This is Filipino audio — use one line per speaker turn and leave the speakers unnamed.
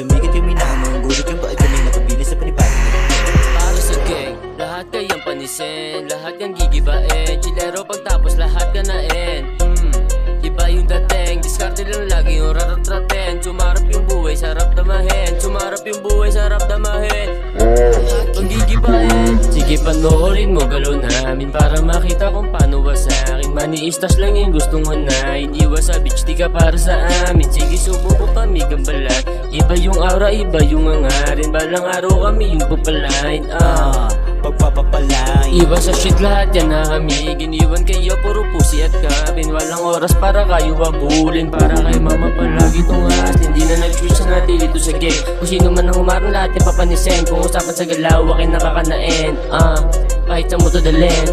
sumikat yung minamang gulit yung bakit kami napabili sa panibagong
Para sa gang, lahat kayang panisin, lahat kang gigibain, chilero pagtapos lahat ka nain. Iba yung dating, diskarte lang lagi yung raratratin. Sumarap yung buhay, sarap damahin. Sumarap yung buhay, sarap damahin. Paggigibain, sige panoorin mo galaw namin para makita kung paano ba sa'kin. Maniistas lang yung gustong hanayin. Iwas sa beach, di ka para sa amin. Sige subuko kami gambalat. Iba yung aura, iba yung angarin. Balang araw kami yung pupalain.
pagpapapalain.
Iwas sa shit lahat yan na kami. Giniwan kayo puro pusi at kapin. Walang oras para kayo abulin. Para kay mama palagi tong last. Hindi na nag-switch na natin dito sa game. Kung sino man ang humarang lahat yung papanisin. Kung usapan sa galaw, akin nakakanain. Kahit sa mo to dalhin.